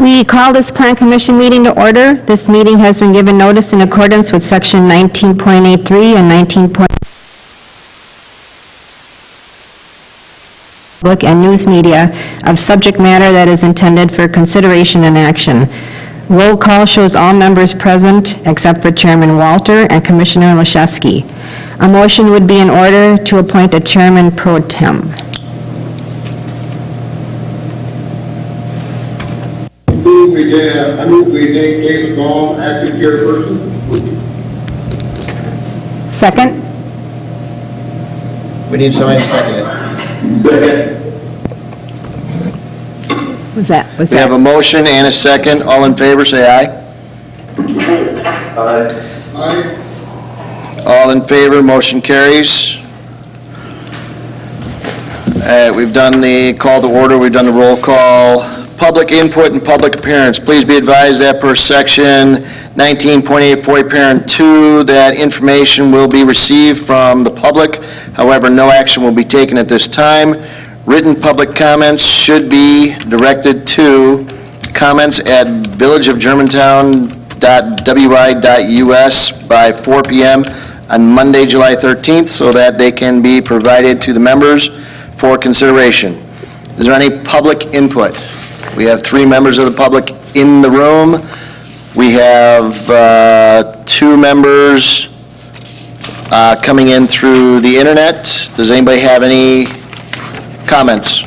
We call this Plan Commission meeting to order. This meeting has been given notice in accordance with Section 19.83 and 19. Public and news media of subject matter that is intended for consideration and action. Roll call shows all members present except for Chairman Walter and Commissioner Leszewski. A motion would be in order to appoint a chairman pro tem. I move we name David Baum acting chairperson. Second? We need somebody to second it. Second. We have a motion and a second. All in favor, say aye. Aye. All in favor, motion carries. We've done the call to order, we've done the roll call. Public input and public appearance. Please be advised that per section 19.84, parent 2, that information will be received from the public. However, no action will be taken at this time. Written public comments should be directed to comments@villageofgermantown.wi.us by 4 p.m. on Monday, July 13th, so that they can be provided to the members for consideration. Is there any public input? We have 3 members of the public in the room. We have 2 members coming in through the internet. Does anybody have any comments?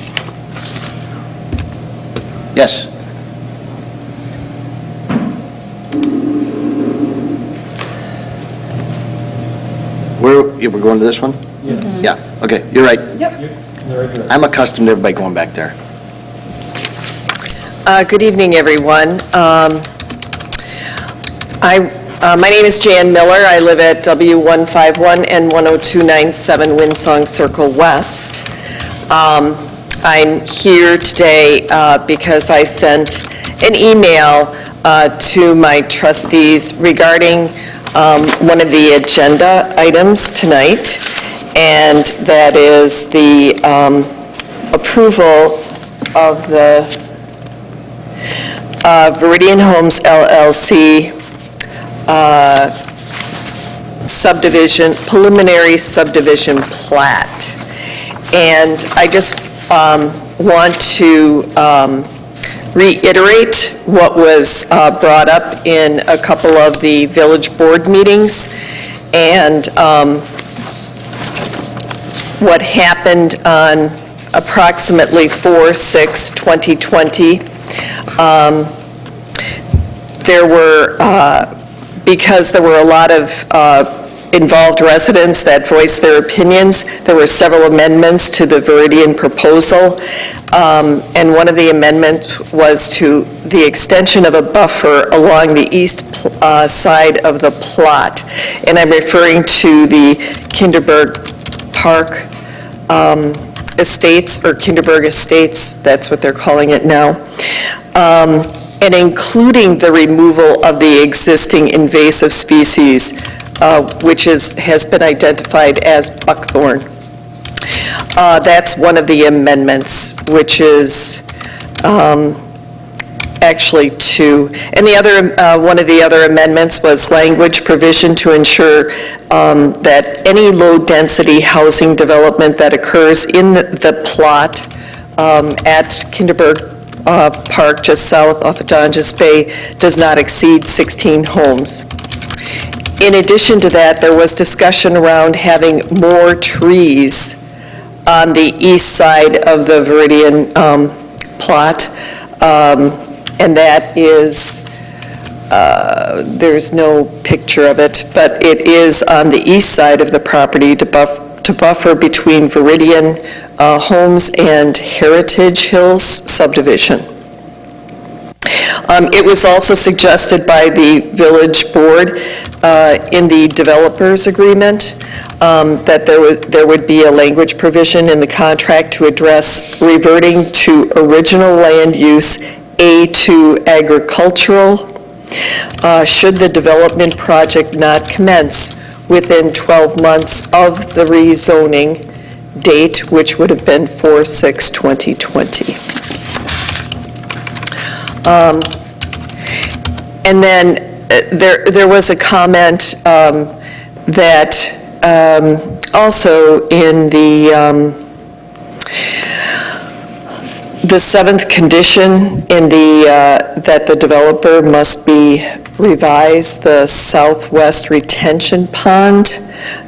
Yes. We're going to this one? Yes. Yeah, okay, you're right. Yep. They're right there. I'm accustomed to everybody going back there. Good evening, everyone. My name is Jan Miller. I live at W151 and 10297 Windsong Circle West. I'm here today because I sent an email to my trustees regarding one of the agenda items tonight, and that is the approval of the Viridian Homes LLC subdivision, preliminary subdivision plat. And I just want to reiterate what was brought up in a couple of the village board meetings, and what happened on approximately 4/6/2020. There were, because there were a lot of involved residents that voiced their opinions, there were several amendments to the Viridian proposal, and one of the amendments was to the extension of a buffer along the east side of the plot. And I'm referring to the Kinderberg Park Estates, or Kinderberg Estates, that's what they're calling it now, and including the removal of the existing invasive species, which has been identified as buckthorn. That's one of the amendments, which is actually 2. And the other, one of the other amendments was language provision to ensure that any low-density housing development that occurs in the plot at Kinderberg Park, just south off of Donges Bay, does not exceed 16 homes. In addition to that, there was discussion around having more trees on the east side of the Viridian plot, and that is, there's no picture of it, but it is on the east side of the property to buffer between Viridian Homes and Heritage Hills subdivision. It was also suggested by the village board in the developers agreement that there would be a language provision in the contract to address reverting to original land use A2 agricultural should the development project not commence within 12 months of the rezoning date, which would have been 4/6/2020. And then there was a comment that also in the seventh condition in that the developer must revise the southwest retention pond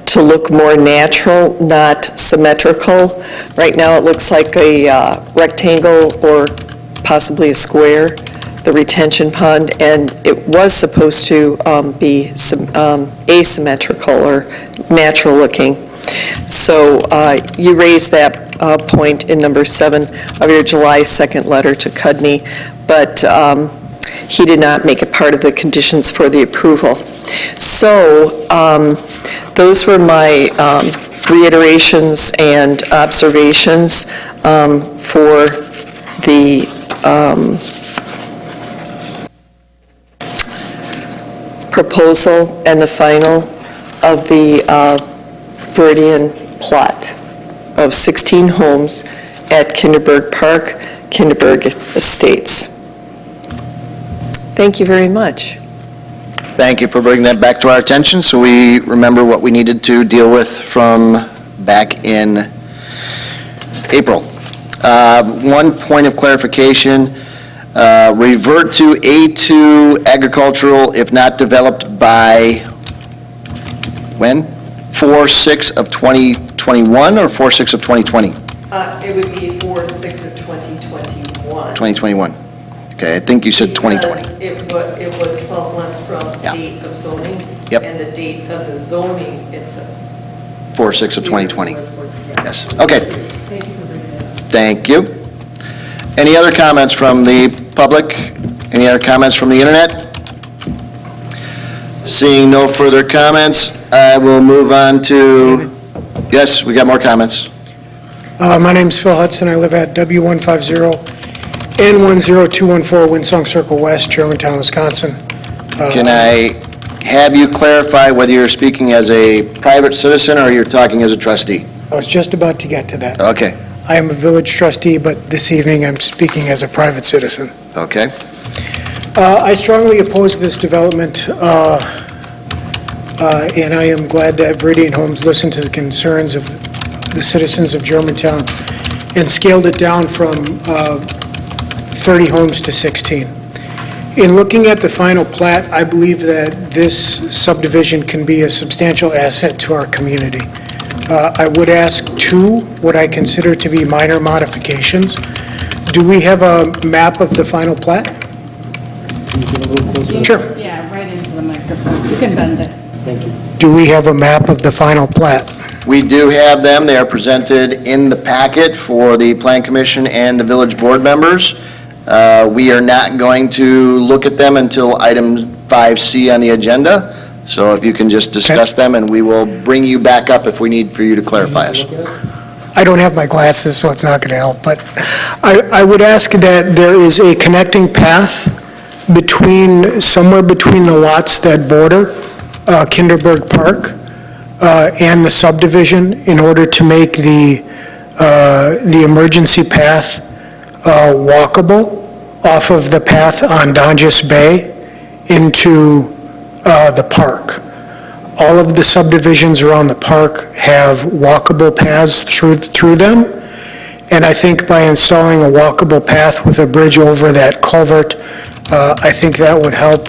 to look more natural, not symmetrical. Right now, it looks like a rectangle or possibly a square, the retention pond, and it was supposed to be asymmetrical or natural looking. So you raised that point in number 7 of your July 2nd letter to Cudney, but he did not make it part of the conditions for the approval. So those were my reiterations and observations for the proposal and the final of the Viridian plot of 16 homes at Kinderberg Park, Kinderberg Estates. Thank you very much. Thank you for bringing that back to our attention so we remember what we needed to deal with from back in April. One point of clarification, revert to A2 agricultural if not developed by when? 4/6 of 2021 or 4/6 of 2020? It would be 4/6 of 2021. 2021. Okay, I think you said 2020. Because it was 12 months from Yeah. date of zoning. Yep. And the date of the zoning itself. 4/6 of 2020. Yes. Yes, okay. Thank you for bringing that up. Thank you. Any other comments from the public? Any other comments from the internet? Seeing no further comments, I will move on to, yes, we got more comments. My name's Phil Hudson. I live at W150N10214 Windsong Circle West, Germantown, Wisconsin. Can I have you clarify whether you're speaking as a private citizen or you're talking as a trustee? I was just about to get to that. Okay, I am a village trustee, but this evening I'm speaking as a private citizen. okay. I strongly oppose this development, and I am glad that Viridian Homes listened to the concerns of the citizens of Germantown and scaled it down from 30 homes to 16. In looking at the final plat, I believe that this subdivision can be a substantial asset to our community. I would ask two, what I consider to be minor modifications. Do we have a map of the final plat? Can you get a little closer? Sure. Yeah, right into the microphone. You can bend it. Thank you. Do we have a map of the final plat? We do have them. They are presented in the packet for the Plan Commission and the village board members. We are not going to look at them until item 5C on the agenda. So if you can just discuss them, and we will bring you back up if we need for you to clarify us. I don't have my glasses, so it's not going to help, but I would ask that there is a connecting path somewhere between the lots that border Kinderberg Park and the subdivision in order to make the emergency path walkable off of the path on Donges Bay into the park. All of the subdivisions around the park have walkable paths through them, and I think by installing a walkable path with a bridge over that culvert, I think that would help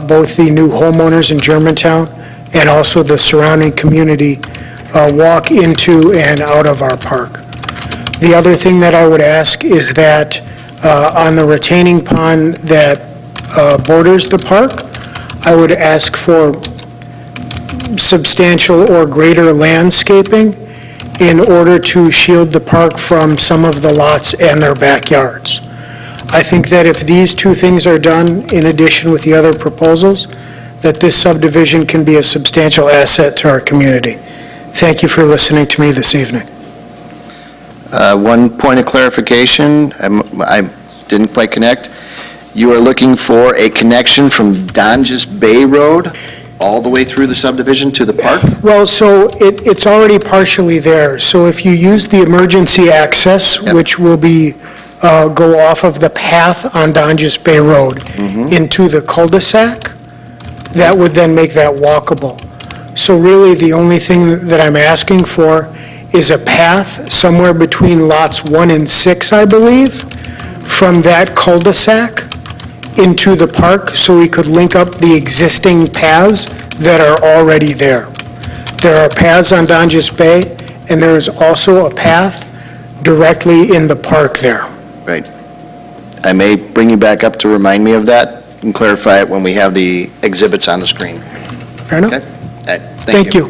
both the new homeowners in Germantown and also the surrounding community walk into and out of our park. The other thing that I would ask is that on the retaining pond that borders the park, I would ask for substantial or greater landscaping in order to shield the park from some of the lots and their backyards. I think that if these two things are done in addition with the other proposals, that this subdivision can be a substantial asset to our community. Thank you for listening to me this evening. One point of clarification, I didn't quite connect. You are looking for a connection from Donges Bay Road all the way through the subdivision to the park? Well, so it's already partially there. So if you use the emergency access, Yep. which will be go off of the path on Donjas Bay Road into the cul-de-sac. That would then make that walkable. So really, the only thing that I'm asking for is a path somewhere between lots 1 and 6, I believe, from that cul-de-sac into the park, so we could link up the existing paths that are already there. There are paths on Donjas Bay, and there is also a path directly in the park there. Right. I may bring you back up to remind me of that and clarify it when we have the exhibits on the screen. Fair enough? Okay? All right, Thank you.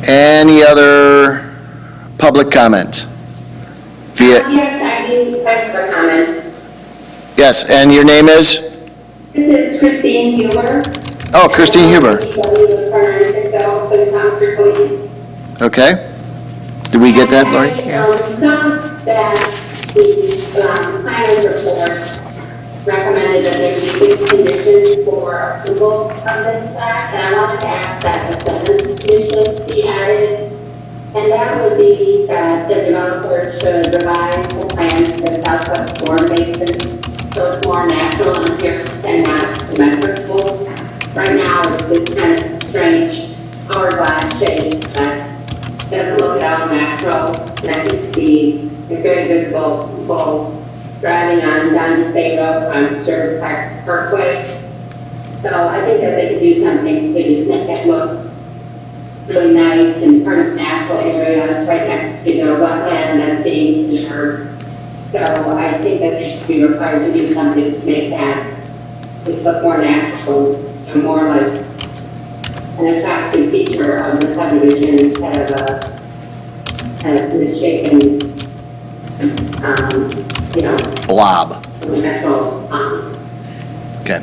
Any other public comment? Via, Yes, I do have a comment. yes, and your name is? This is Christine Huber. Oh, Christine Huber. Okay. Did we get that, Lori? Some that the planning report recommended that there be 6 conditions for approval of this act, and I wanted to ask that the 7th condition be added, and that would be that the developer should revise the plan to the southwest storm basin so it's more natural in appearance and not symmetrical. Right now, it's this kind of strange hourglass shape that doesn't look at all natural, and I think the very visible people driving on Donjas Bay Road on Sherwood Park Parkway. So I think that they could do something to just make it look really nice and part of the natural area that's right next to the wetland that's being preserved. So I think that they should be required to do something to make that just look more natural and more like an attractive feature of the subdivision instead of a kind of misshapen, Blob. natural. Okay.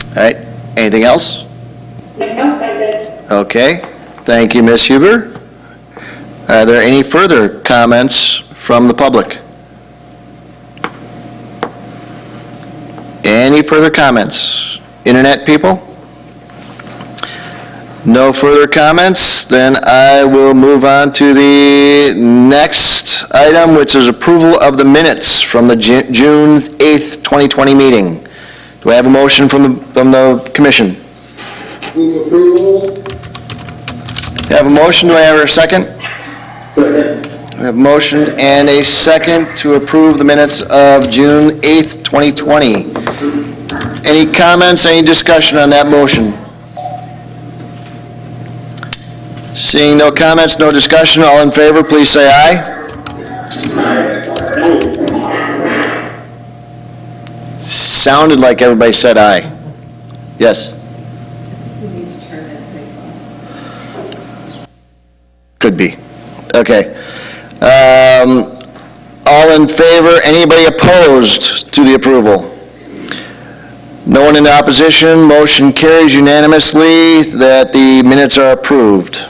All right. Anything else? No, that's it. Okay. Thank you, Ms. Huber. Are there any further comments from the public? Any further comments? Internet people? No further comments? Then I will move on to the next item, which is approval of the minutes from the June 8th, 2020 meeting. Do I have a motion from the commission? Move approval. I have a motion. Do I have a second? Second. We have a motion and a second to approve the minutes of June 8th, 2020. Any comments, any discussion on that motion? Seeing no comments, no discussion, all in favor, please say aye. Sounded like everybody said aye. Yes? Could be. Okay. All in favor, anybody opposed to the approval? No one in opposition, motion carries unanimously that the minutes are approved.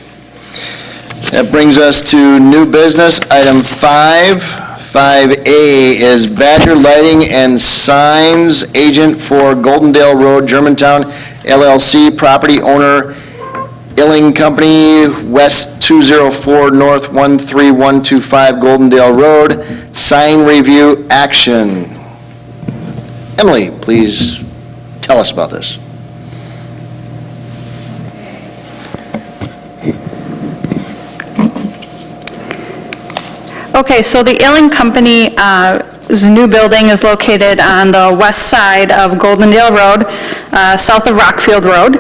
That brings us to new business, item 5. 5A is Badger Lighting and Signs, agent for Goldendale Road, Germantown LLC, property owner Illing Company, West 204 North 13125 Goldendale Road, sign review action. Emily, please tell us about this. Okay, so the Illing Company's new building is located on the west side of Goldendale Road, south of Rockfield Road,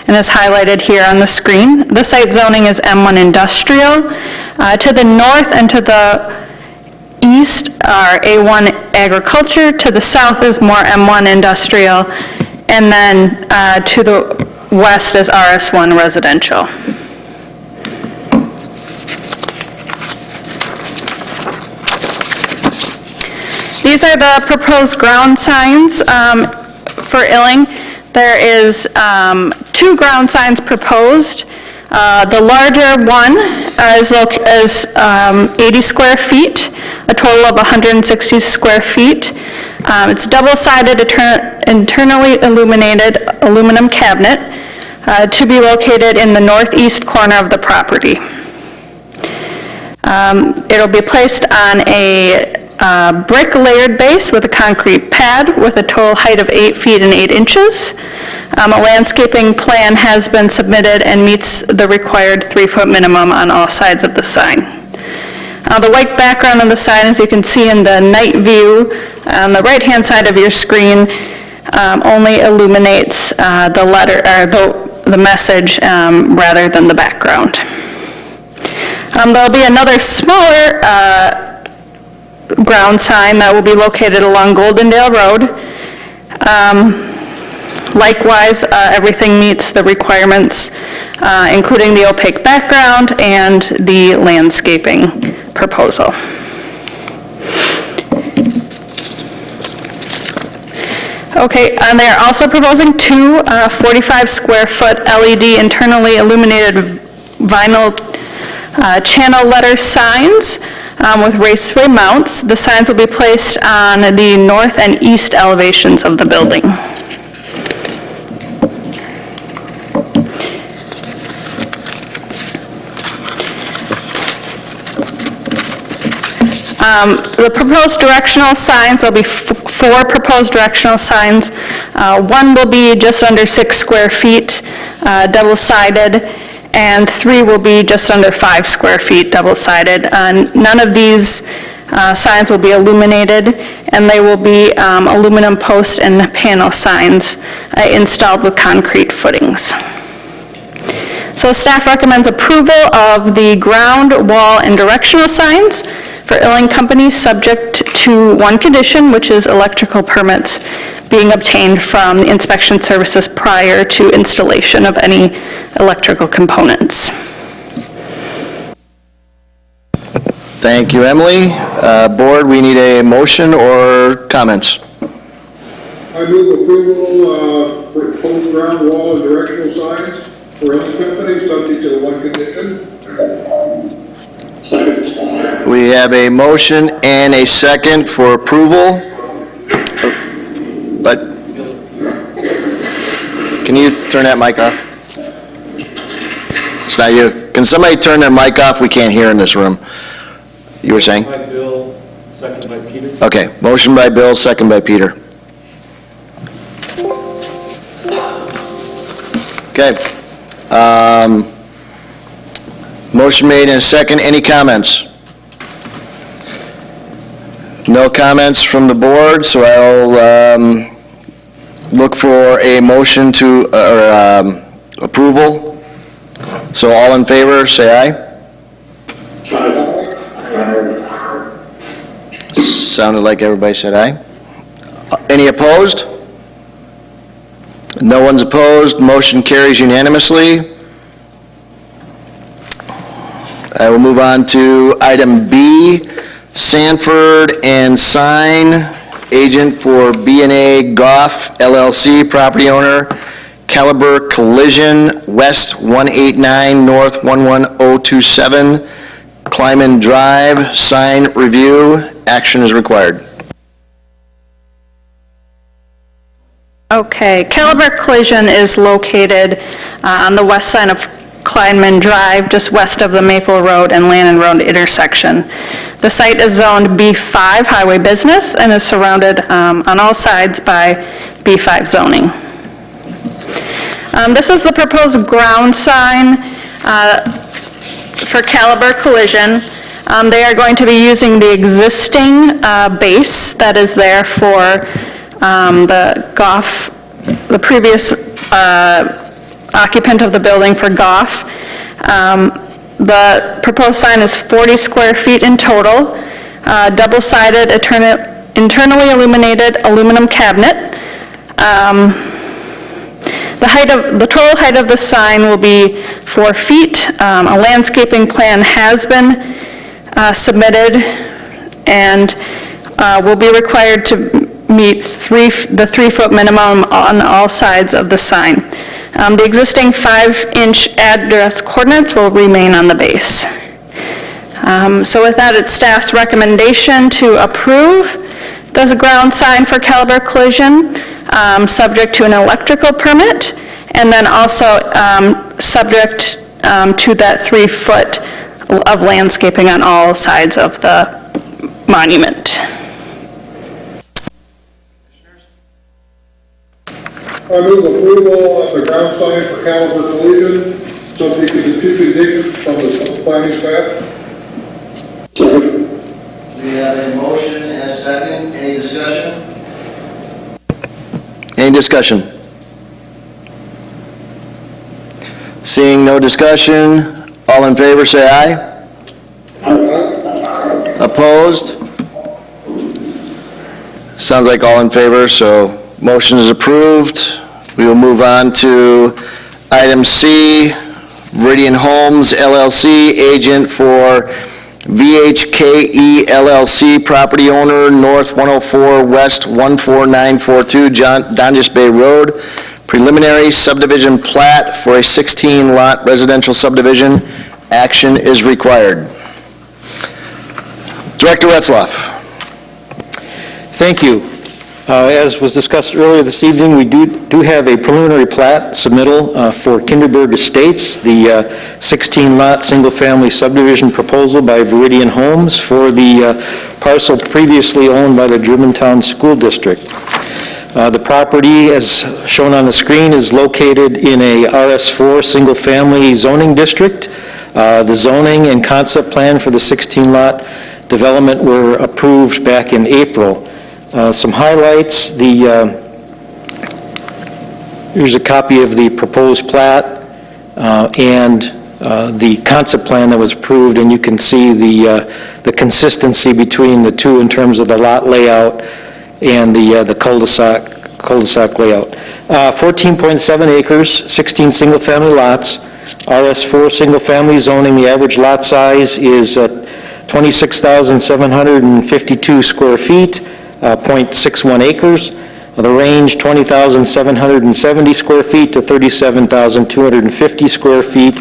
and is highlighted here on the screen. The site zoning is M1 Industrial. To the north and to the east are A1 Agriculture. To the south is more M1 Industrial. And then to the west is RS1 Residential. These are the proposed ground signs for Illing. There is 2 ground signs proposed. The larger one is 80 square feet, a total of 160 square feet. It's double-sided, internally illuminated aluminum cabinet to be located in the northeast corner of the property. It'll be placed on a brick layered base with a concrete pad with a total height of 8 feet and 8 inches. A landscaping plan has been submitted and meets the required 3-foot minimum on all sides of the sign. The white background of the sign, as you can see in the night view on the right-hand side of your screen, only illuminates the letter or the message rather than the background. There'll be another smaller ground sign that will be located along Goldendale Road. Likewise, everything meets the requirements, including the opaque background and the landscaping proposal. Okay, and they're also proposing two 45-square-foot LED internally illuminated vinyl channel letter signs with raceway mounts. The signs will be placed on the north and east elevations of the building. The proposed directional signs, there'll be 4 proposed directional signs. One will be just under 6 square feet, double-sided, and 3 will be just under 5 square feet, double-sided. None of these signs will be illuminated, and they will be aluminum post and panel signs installed with concrete footings. So staff recommends approval of the ground, wall, and directional signs for Illing Company, subject to one condition, which is electrical permits being obtained from the inspection services prior to installation of any electrical components. Thank you, Emily. Board, we need a motion or comments? I move approval for proposed ground, wall, and directional signs for any company, subject to the one condition. Second. We have a motion and a second for approval. But, can you turn that mic off? It's not you. Can somebody turn their mic off? We can't hear in this room. You were saying? Motion by Bill, second by Peter. Okay, motion by Bill, second by Peter. Okay. Motion made and second. Any comments? No comments from the board, so I'll look for a motion to, approval. So all in favor, say aye. Sounded like everybody said aye. Any opposed? No one's opposed. Motion carries unanimously. I will move on to item B, Sanford and Sign, agent for B&A Goff LLC, property owner, Caliber Collision, West 189, North 11027, Kleiman Drive, sign review. Action is required. Okay, Caliber Collision is located on the west side of Kleinman Drive, just west of the Maple Road and Lannon Road intersection. The site is zoned B5 Highway Business and is surrounded on all sides by B5 zoning. This is the proposed ground sign for Caliber Collision. They are going to be using the existing base that is there for the Goff, the previous occupant of the building for Goff. The proposed sign is 40 square feet in total, double-sided, internally illuminated aluminum cabinet. The total height of the sign will be 4 feet. A landscaping plan has been submitted and will be required to meet the 3-foot minimum on all sides of the sign. The existing 5-inch address coordinates will remain on the base. So with that, it's staff's recommendation to approve the ground sign for Caliber Collision, subject to an electrical permit, and then also subject to that 3-foot of landscaping on all sides of the monument. I move approval of the ground sign for Caliber Collision, subject to the 2 conditions from the planning staff. We have a motion and a second. Any discussion? Any discussion? Seeing no discussion, all in favor say aye. Opposed? Sounds like all in favor, so motion is approved. We will move on to item C, Viridian Homes LLC, agent for VHKE LLC, property owner, North 104 West 14942, Donjas Bay Road, preliminary subdivision plat for a 16-lot residential subdivision. Action is required. Director Retzloff. Thank you. As was discussed earlier this evening, we do have a preliminary plat submittal for Kinderberg Estates, the 16-lot single-family subdivision proposal by Viridian Homes for the parcel previously owned by the Germantown School District. The property, as shown on the screen, is located in a RS4 single-family zoning district. The zoning and concept plan for the 16-lot development were approved back in April. Some highlights, here's a copy of the proposed plat and the concept plan that was approved, and you can see the consistency between the two in terms of the lot layout and the cul-de-sac layout. 14.7 acres, 16 single-family lots, RS4 single-family zoning. The average lot size is 26,752 square feet. 0.61 acres. The range 20,770 square feet to 37,250 square feet,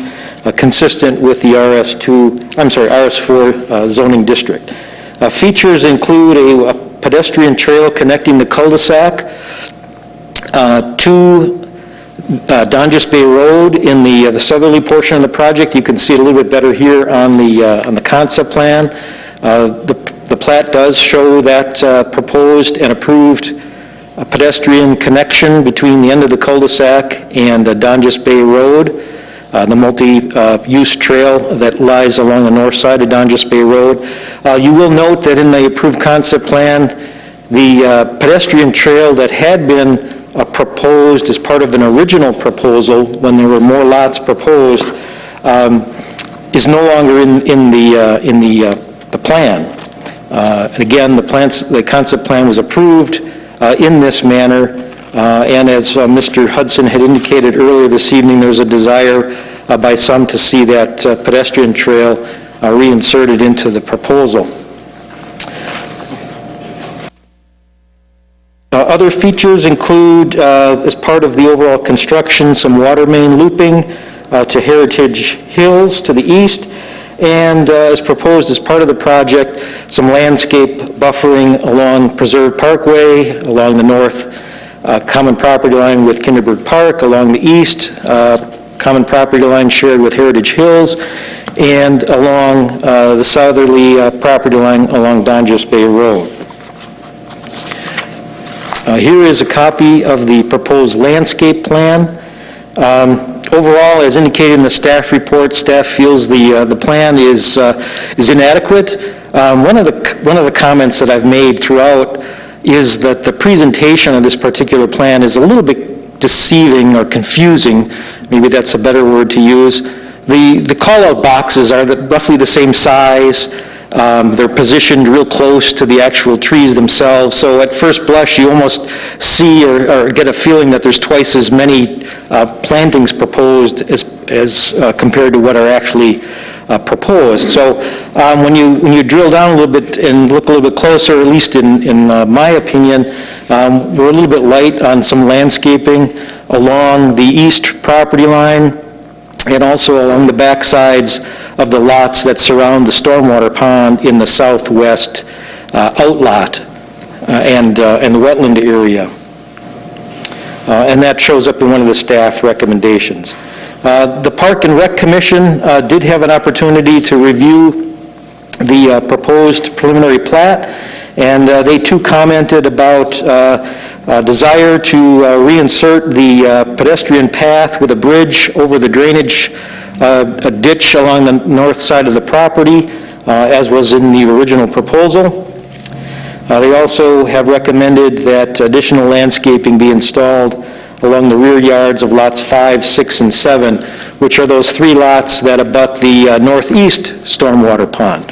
consistent with the RS4 zoning district. Features include a pedestrian trail connecting the cul-de-sac to Donjas Bay Road in the southerly portion of the project. You can see it a little bit better here on the concept plan. The plat does show that proposed and approved pedestrian connection between the end of the cul-de-sac and Donjas Bay Road, the multi-use trail that lies along the north side of Donjas Bay Road. You will note that in the approved concept plan, the pedestrian trail that had been proposed as part of an original proposal when there were more lots proposed is no longer in the plan. And again, the concept plan was approved in this manner, and as Mr. Hudson had indicated earlier this evening, there's a desire by some to see that pedestrian trail reinserted into the proposal. Other features include, as part of the overall construction, some water main looping to Heritage Hills to the east, and as proposed as part of the project, some landscape buffering along Preserve Parkway, along the north common property line with Kinderberg Park, along the east common property line shared with Heritage Hills, and along the southerly property line along Donjas Bay Road. Here is a copy of the proposed landscape plan. Overall, as indicated in the staff report, staff feels the plan is inadequate. One of the comments that I've made throughout is that the presentation of this particular plan is a little bit deceiving or confusing. Maybe that's a better word to use. The call-out boxes are roughly the same size. They're positioned real close to the actual trees themselves, so at first blush you almost see or get a feeling that there's twice as many plantings proposed as compared to what are actually proposed. So when you drill down a little bit and look a little bit closer, at least in my opinion, we're a little bit light on some landscaping along the east property line and also along the back sides of the lots that surround the stormwater pond in the southwest outlot and the wetland area. And that shows up in one of the staff recommendations. The Park and Rec Commission did have an opportunity to review the proposed preliminary plat, and they too commented about desire to reinsert the pedestrian path with a bridge over the drainage a ditch along the north side of the property, as was in the original proposal. They also have recommended that additional landscaping be installed along the rear yards of lots 5, 6, and 7, which are those 3 lots that abut the northeast stormwater pond.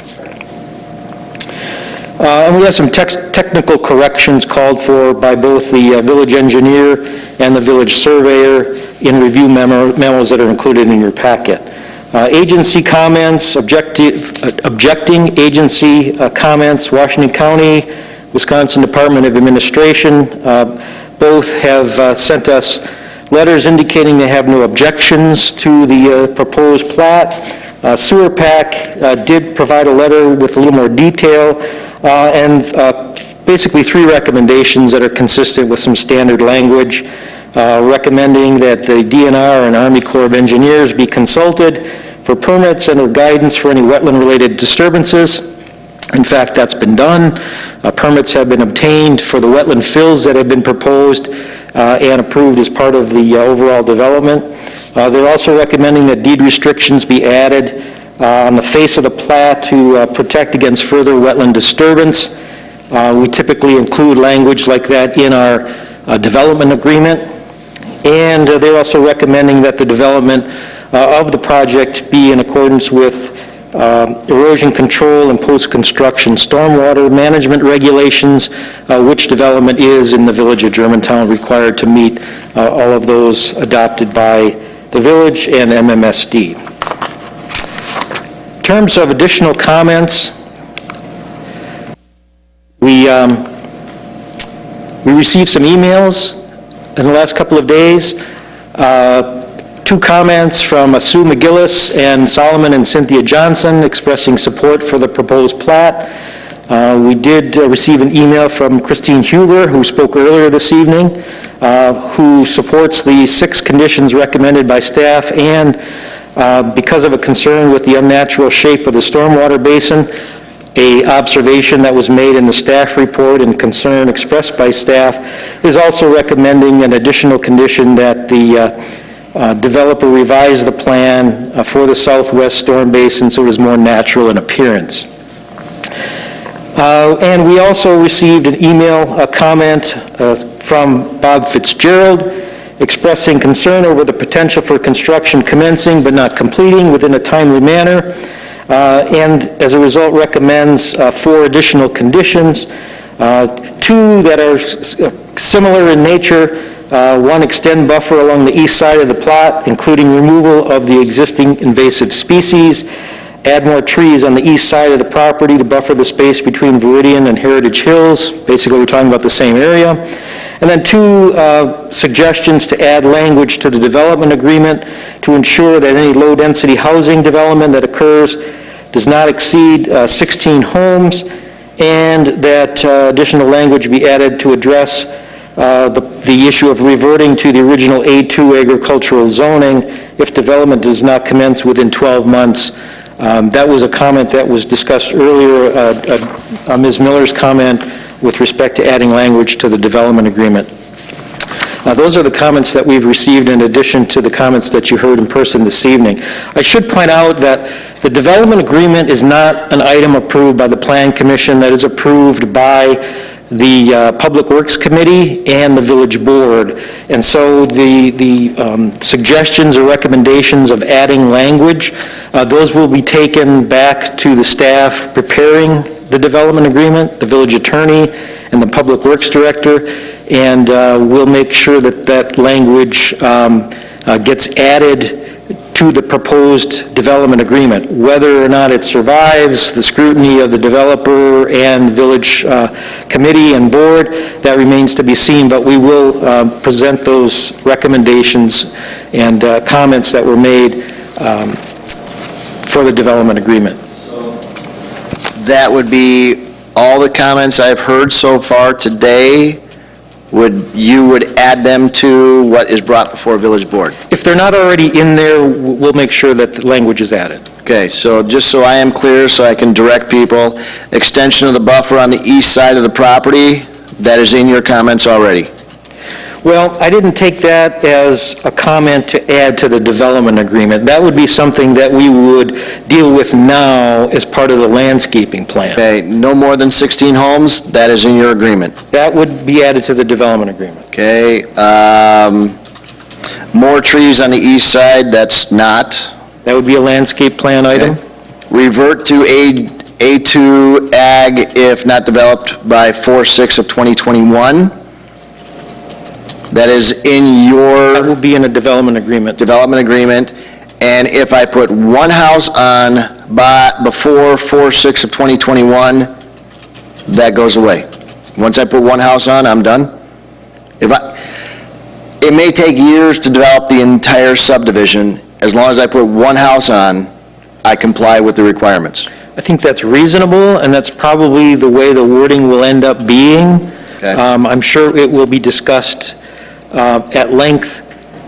And we have some technical corrections called for by both the village engineer and the village surveyor in review memos that are included in your packet. Agency comments, objecting agency comments, Washington County, Wisconsin Department of Administration, both have sent us letters indicating they have no objections to the proposed plat. Sewer PAC did provide a letter with a little more detail and basically 3 recommendations that are consistent with some standard language, recommending that the DNR and Army Corps of Engineers be consulted for permits and or guidance for any wetland-related disturbances. In fact, that's been done. Permits have been obtained for the wetland fills that have been proposed and approved as part of the overall development. They're also recommending that deed restrictions be added on the face of the plat to protect against further wetland disturbance. We typically include language like that in our development agreement. And they're also recommending that the development of the project be in accordance with erosion control and post-construction stormwater management regulations, which development is in the village of Germantown required to meet all of those adopted by the village and MMSD. In terms of additional comments, we received some emails in the last couple of days. 2 comments from Sue McGillis and Solomon and Cynthia Johnson expressing support for the proposed plat. We did receive an email from Christine Huber, who spoke earlier this evening, who supports the 6 conditions recommended by staff, and because of a concern with the unnatural shape of the stormwater basin, a observation that was made in the staff report and concern expressed by staff, is also recommending an additional condition that the developer revise the plan for the southwest storm basin so it is more natural in appearance. And we also received an email comment from Bob Fitzgerald expressing concern over the potential for construction commencing but not completing within a timely manner, and as a result recommends 4 additional conditions, 2 that are similar in nature. 1, extend buffer along the east side of the plot, including removal of the existing invasive species. Add more trees on the east side of the property to buffer the space between Viridian and Heritage Hills. Basically, we're talking about the same area. And then 2 suggestions to add language to the development agreement to ensure that any low-density housing development that occurs does not exceed 16 homes, and that additional language be added to address the issue of reverting to the original A2 agricultural zoning if development does not commence within 12 months. That was a comment that was discussed earlier, Ms. Miller's comment with respect to adding language to the development agreement. Those are the comments that we've received in addition to the comments that you heard in person this evening. I should point out that the development agreement is not an item approved by the Plan Commission, that is approved by the Public Works Committee and the Village Board. And so the suggestions or recommendations of adding language, those will be taken back to the staff preparing the development agreement, the village attorney, and the Public Works Director, and we'll make sure that that language gets added to the proposed development agreement. Whether or not it survives the scrutiny of the developer and village committee and board, that remains to be seen, but we will present those recommendations and comments that were made for the development agreement. That would be all the comments I've heard so far today you would add them to what is brought before Village Board? If they're not already in there, we'll make sure that the language is added. Okay, so just so I am clear, so I can direct people, extension of the buffer on the east side of the property, that is in your comments already. Well, I didn't take that as a comment to add to the development agreement. That would be something that we would deal with now as part of the landscaping plan. Okay, no more than 16 homes, that is in your agreement. That would be added to the development agreement. Okay, more trees on the east side, that's not. That would be a landscape plan item. Revert to A2 Ag if not developed by 4/6 of 2021. That is in That your will be in a development agreement. development agreement. And if I put one house on before 4/6 of 2021, that goes away. Once I put one house on, I'm done. It may take years to develop the entire subdivision. As long as I put one house on, I comply with the requirements. I think that's reasonable, and that's probably the way the wording will end up being. Okay. I'm sure it will be discussed at length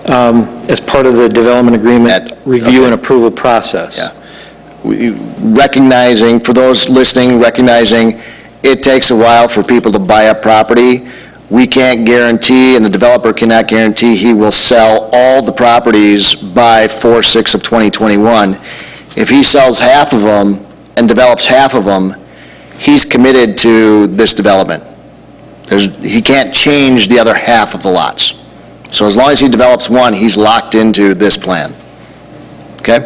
as part of the development agreement review and approval process. Yeah. Recognizing, for those listening, recognizing it takes a while for people to buy up property. We can't guarantee, and the developer cannot guarantee, he will sell all the properties by 4/6 of 2021. If he sells half of them and develops half of them, he's committed to this development. He can't change the other half of the lots. So as long as he develops one, he's locked into this plan. Okay?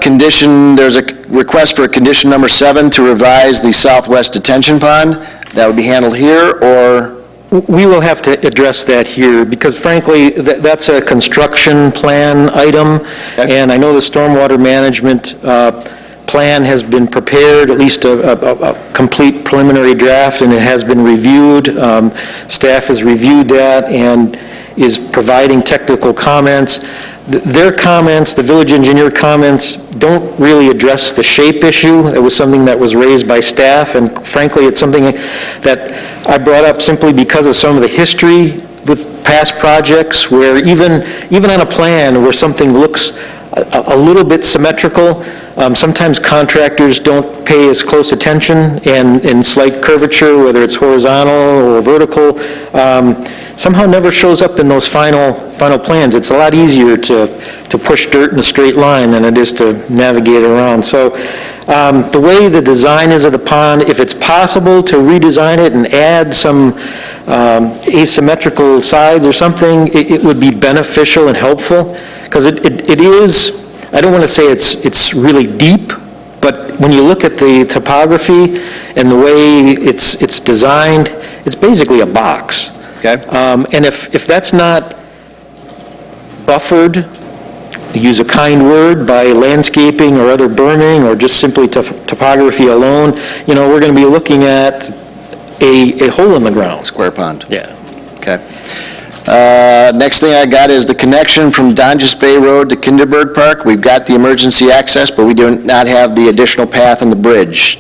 Condition, there's a request for condition number 7 to revise the southwest detention pond. That would be handled here, or? We will have to address that here, because frankly, that's a construction plan item, and I know the stormwater management plan has been prepared, at least a complete preliminary draft, and it has been reviewed. Staff has reviewed that and is providing technical comments. Their comments, the village engineer comments, don't really address the shape issue. It was something that was raised by staff, and frankly, it's something that I brought up simply because of some of the history with past projects, where even on a plan where something looks a little bit symmetrical, sometimes contractors don't pay as close attention, and slight curvature, whether it's horizontal or vertical, somehow never shows up in those final plans. It's a lot easier to push dirt in a straight line than it is to navigate around. So the way the design is of the pond, if it's possible to redesign it and add some asymmetrical sides or something, it would be beneficial and helpful, because it is, I don't want to say it's really deep, but when you look at the topography and the way it's designed, it's basically a box. Okay. And if that's not buffered, to use a kind word, by landscaping or other berming or just simply topography alone, we're going to be looking at a hole in the ground. Square pond. Yeah. Okay. Next thing I got is the connection from Donges Bay Road to Kinderberg Park. We've got the emergency access, but we do not have the additional path and the bridge.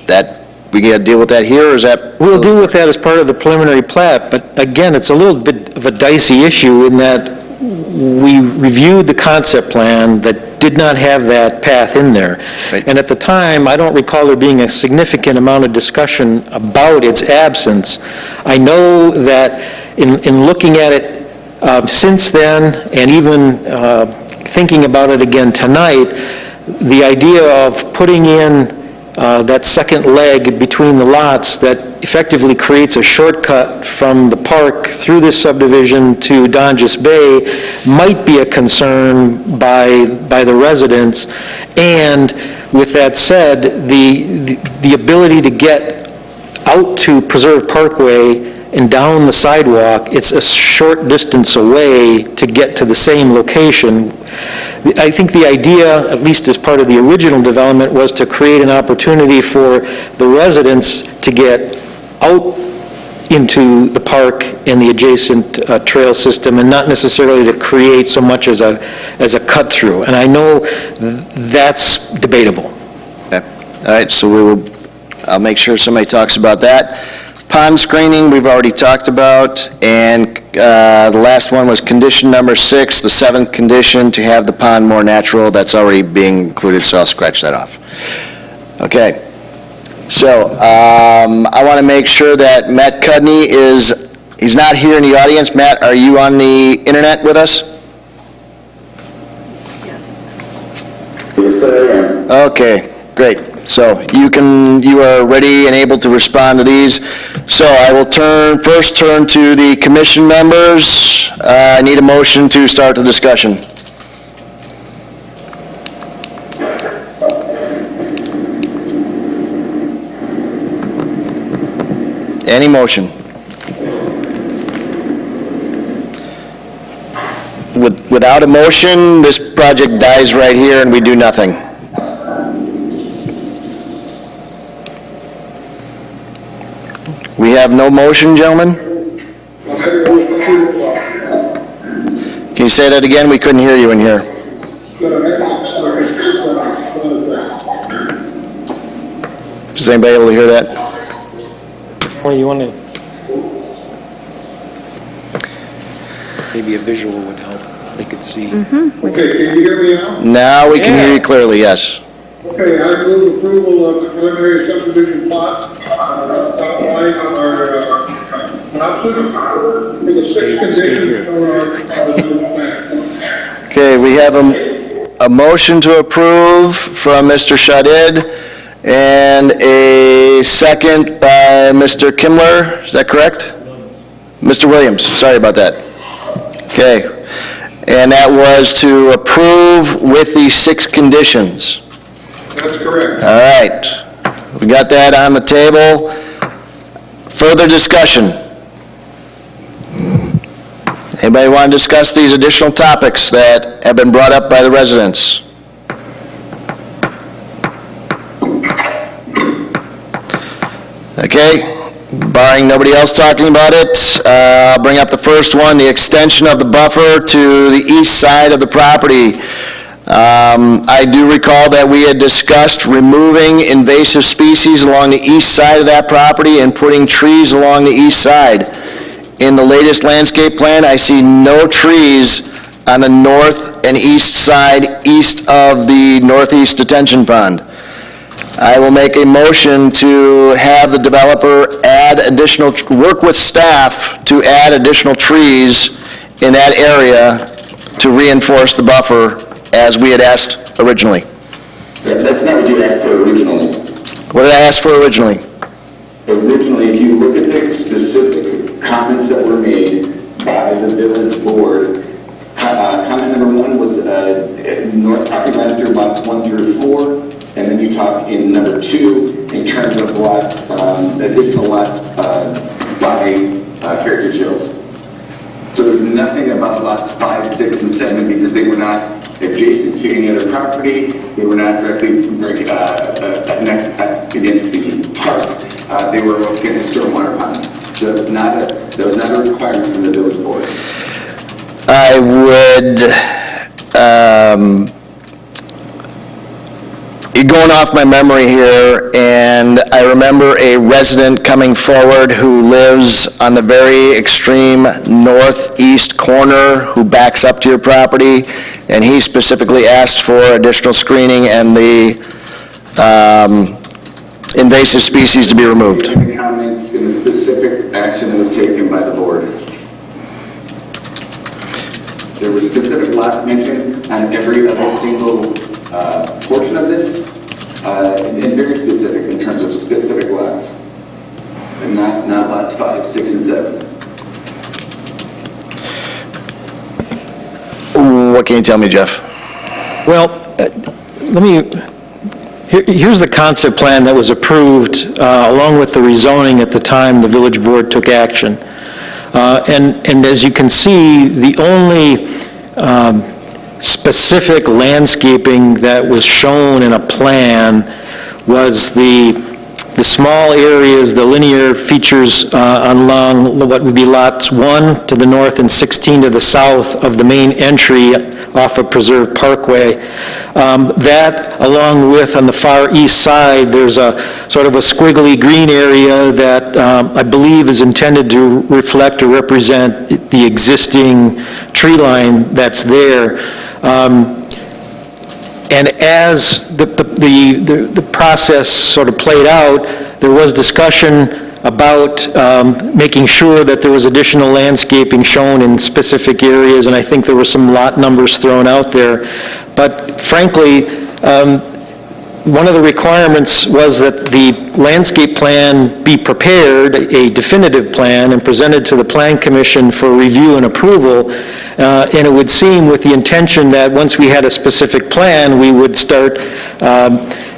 We got to deal with that here, or is that? We'll deal with that as part of the preliminary plat, but again, it's a little bit of a dicey issue in that we reviewed the concept plan that did not have that path in there. Right. And at the time, I don't recall there being a significant amount of discussion about its absence. I know that in looking at it since then, and even thinking about it again tonight, the idea of putting in that second leg between the lots that effectively creates a shortcut from the park through this subdivision to Donges Bay might be a concern by the residents. And with that said, the ability to get out to Preserve Parkway and down the sidewalk, it's a short distance away to get to the same location. I think the idea, at least as part of the original development, was to create an opportunity for the residents to get out into the park and the adjacent trail system, and not necessarily to create so much as a cut-through. And I know that's debatable. Okay. All right, so I'll make sure somebody talks about that. Pond screening, we've already talked about, and the last one was condition number 6, the 7th condition, to have the pond more natural. That's already being included, so I'll scratch that off. Okay. So, I want to make sure that Matt Cudney he's not here in the audience. Matt, are you on the internet with us? Yes, I am. Okay, great. So you are ready and able to respond to these. So I will first turn to the commission members. I need a motion to start the discussion. Any motion? Without a motion, this project dies right here and we do nothing. We have no motion, gentlemen? Can you say that again? We couldn't hear you in here. Is anybody able to hear that? Well, you want to... Maybe a visual would help, if they could see. Okay, can you hear me now? Now we can hear you clearly, yes. Okay, I move approval of the preliminary subdivision plot, southwise of our option, with the 6 conditions for our Okay, we have a motion to approve from Mr. Shadid and a second by Mr. Kimler. Is that correct? Mr. Williams, sorry about that. Okay, and that was to approve with the 6 conditions. That's correct. All right, we got that on the table. Further discussion? Anybody want to discuss these additional topics that have been brought up by the residents? Okay, barring nobody else talking about it, I'll bring up the first one, the extension of the buffer to the east side of the property. I do recall that we had discussed removing invasive species along the east side of that property and putting trees along the east side. In the latest landscape plan, I see no trees on the north and east side, east of the northeast detention pond. I will make a motion to have the developer work with staff to add additional trees in that area to reinforce the buffer as we had asked originally. That's not what you asked for originally. What did I ask for originally? Originally, if you look at the specific comments that were made by the village board, comment number 1 was north property line through lots 1 through 4, and then you talked in number 2 in terms of lots, additional lots by Heritage Hills. So there's nothing about lots 5, 6, and 7 because they were not adjacent to any other property. They were not directly against the park. They were against the stormwater pond. So that was not a requirement from the village board. I would, you're going off my memory here, and I remember a resident coming forward who lives on the very extreme northeast corner who backs up to your property, and he specifically asked for additional screening and the invasive species to be removed. Any comments in the specific action that was taken by the board? There were specific lots mentioned on every other single portion of this, and very specific in terms of specific lots, and not lots 5, 6, and 7. What can you tell me, Jeff? Well, here's the concept plan that was approved along with the rezoning at the time the village board took action. And as you can see, the only specific landscaping that was shown in a plan was the small areas, the linear features along what would be lots 1 to the north and 16 to the south of the main entry off of Preserve Parkway. That, along with on the far east side, there's a sort of a squiggly green area that I believe is intended to reflect or represent the existing tree line that's there. And as the process sort of played out, there was discussion about making sure that there was additional landscaping shown in specific areas, and I think there were some lot numbers thrown out there. But frankly, one of the requirements was that the landscape plan be prepared, a definitive plan, and presented to the Plan Commission for review and approval. And it would seem with the intention that once we had a specific plan, we would start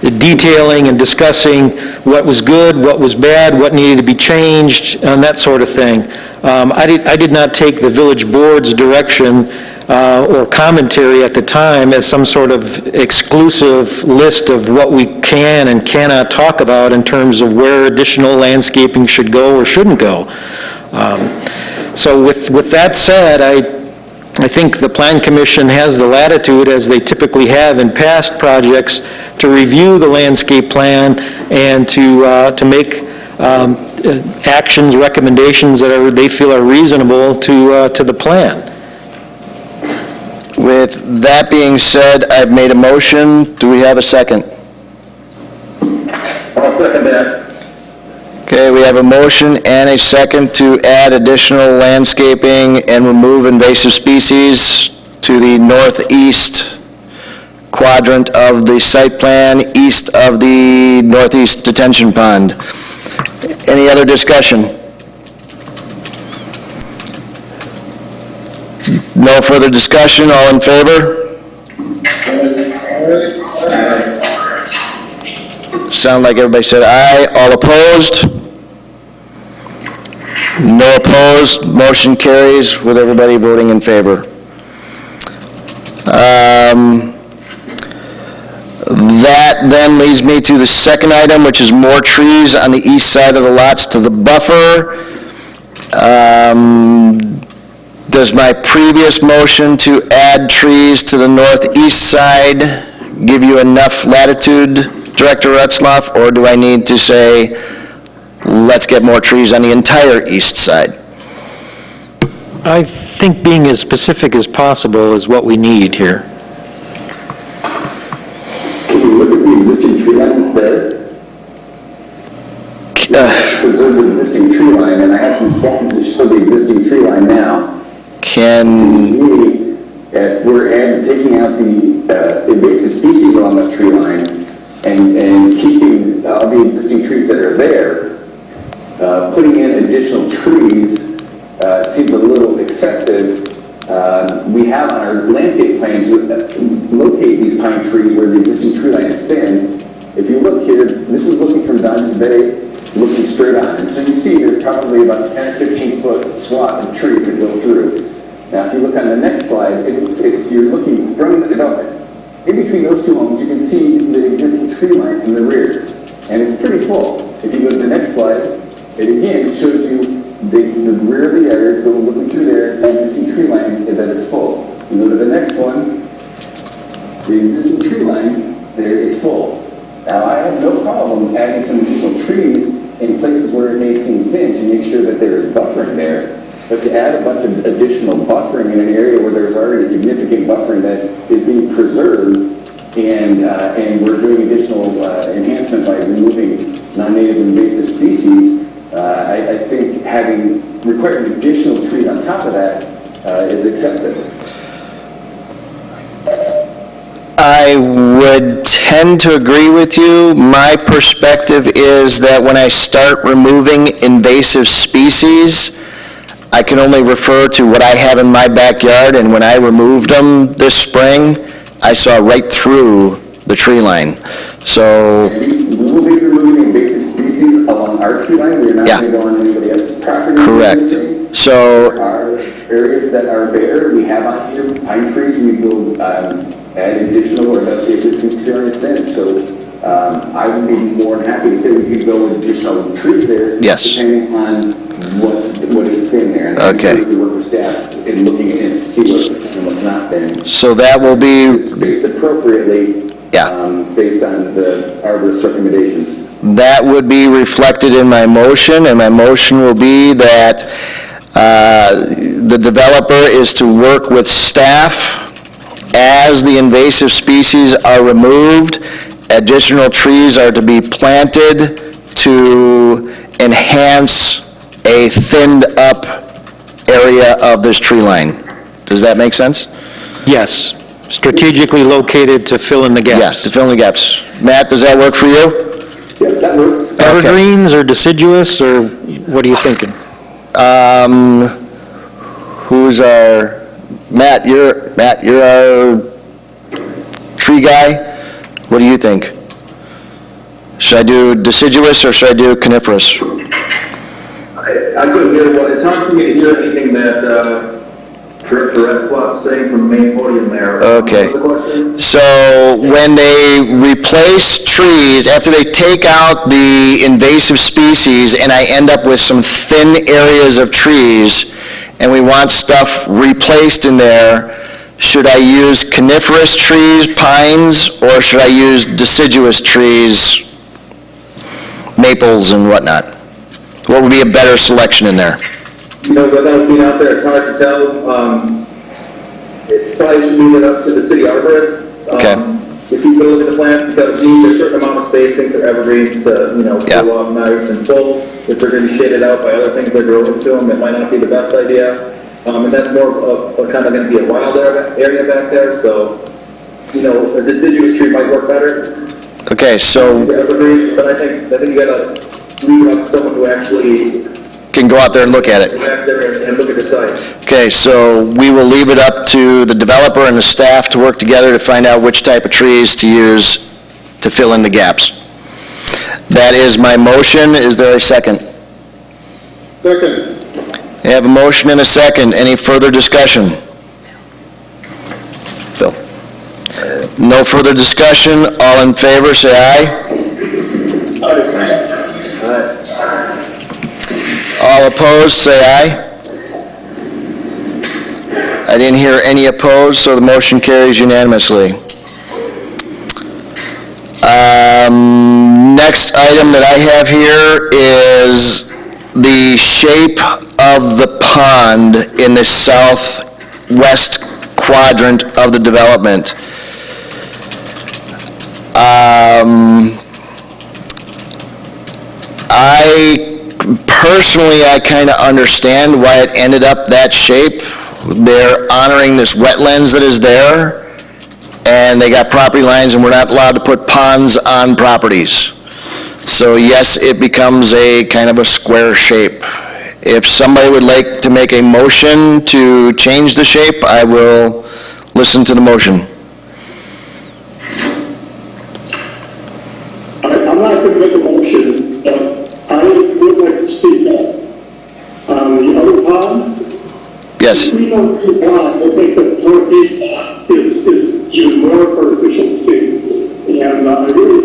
detailing and discussing what was good, what was bad, what needed to be changed, and that sort of thing. I did not take the village board's direction or commentary at the time as some sort of exclusive list of what we can and cannot talk about in terms of where additional landscaping should go or shouldn't go. So with that said, I think the Plan Commission has the latitude, as they typically have in past projects, to review the landscape plan and to make actions, recommendations that they feel are reasonable to the plan. With that being said, I've made a motion. Do we have a second? I'll second that. Okay, we have a motion and a second to add additional landscaping and remove invasive species to the northeast quadrant of the site plan, east of the northeast detention pond. Any other discussion? No further discussion, all in favor? Sound like everybody said aye. All opposed? No opposed. Motion carries with everybody voting in favor. That then leads me to the second item, which is more trees on the east side of the lots to the buffer. Does my previous motion to add trees to the northeast side give you enough latitude, Director Retzloff, or do I need to say, let's get more trees on the entire east side? I think being as specific as possible is what we need here. Can you look at the existing tree line that's there? Preserve the existing tree line, and I have some slides that show the existing tree line now. We're taking out the invasive species along that tree line and keeping all the existing trees that are there. Putting in additional trees seems a little excessive. We have on our landscape plan to locate these pine trees where the existing tree line is thin. If you look here, this is looking from Dodges Bay, looking straight on. And so you see there's probably about a 10 or 15 foot swath of trees that go through. Now, if you look on the next slide, you're looking from the development. In between those two homes, you can see the existing tree line in the rear, and it's pretty full. If you go to the next slide, it again shows you the rear of the yard, so looking through there, the existing tree line that is full. You go to the next one, the existing tree line there is full. Now, I have no problem adding some additional trees in places where it may seem thin to make sure that there is buffering there. But to add a bunch of additional buffering in an area where there's already significant buffering that is being preserved, and we're doing additional enhancement by removing non-native invasive species, I think requiring additional trees on top of that is excessive. I would tend to agree with you. My perspective is that when I start removing invasive species, I can only refer to what I have in my backyard, and when I removed them this spring, I saw right through the tree line. So We will be removing invasive species along our tree line. We're not going to go on anybody else's property. correct. So There are areas that are bare. We have on here pine trees. We will add additional or the existing tree line is thin. So I would be more than happy to say we could go with additional trees there. Yes. Depending on what is thin there. And Okay. we work with staff and looking at to see what's and what's not been. So that will be, Spaced appropriately. Yeah. Based on the arborist recommendations. that would be reflected in my motion, and my motion will be that the developer is to work with staff as the invasive species are removed. Additional trees are to be planted to enhance a thinned-up area of this tree line. Does that make sense? Yes, strategically located to fill in the gaps. Yes, to fill in the gaps. Matt, does that work for you? Yeah, that works. Evergreens or deciduous, or what are you thinking? Who's our, Matt, you're our tree guy. What do you think? Should I do deciduous or should I do coniferous? I couldn't hear what, it's hard for me to hear anything that Director Etzloff's saying from the main podium there. Okay. What was the question? So when they replace trees, after they take out the invasive species and I end up with some thin areas of trees and we want stuff replaced in there, should I use coniferous trees, pines, or should I use deciduous trees, maples and whatnot? What would be a better selection in there? You know, without being out there, it's hard to tell. It probably should leave it up to the city arborist. Okay. If he's going to look at the plant, because you need a certain amount of space, think they're evergreens to, Yeah. go off nice and full. If they're going to be shaded out by other things that grow into them, it might not be the best idea. And that's more of kind of going to be a wild area back there, so, a deciduous tree might work better. Okay, so Evergreens, but I think you gotta leave it up to someone who actually can go out there and look at it. go back there and look at the site. Okay, so we will leave it up to the developer and the staff to work together to find out which type of trees to use to fill in the gaps. That is my motion. Is there a second? Second. I have a motion and a second. Any further discussion? Bill? No further discussion. All in favor, say aye. All opposed, say aye. I didn't hear any opposed, so the motion carries unanimously. Next item that I have here is the shape of the pond in the southwest quadrant of the development. I kind of understand why it ended up that shape. They're honoring this wetlands that is there, and they got property lines, and we're not allowed to put ponds on properties. So yes, it becomes a kind of a square shape. If somebody would like to make a motion to change the shape, I will listen to the motion. I'm not going to make a motion, but I would like to speak up. The other pond? Yes. Between those two ponds, I think the northeast pond is even more artificial to see. And I really,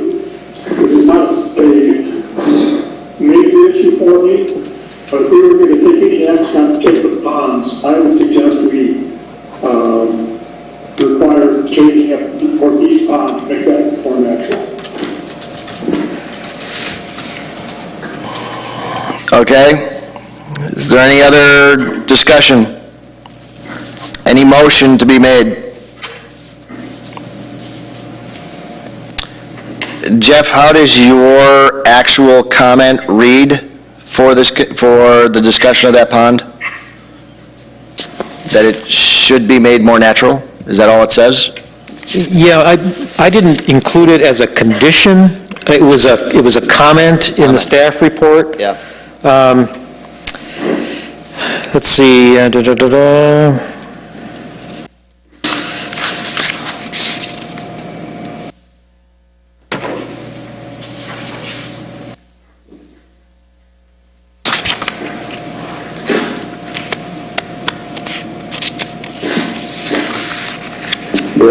this is not a major issue for me, but if we were going to take any action on Cape of Ponds, I would suggest we require changing up the northeast pond to make that more natural. Okay. Is there any other discussion? Any motion to be made? Jeff, how does your actual comment read for the discussion of that pond? That it should be made more natural? Is that all it says? Yeah, I didn't include it as a condition. It was a comment in the staff report. Yeah. Let's see. There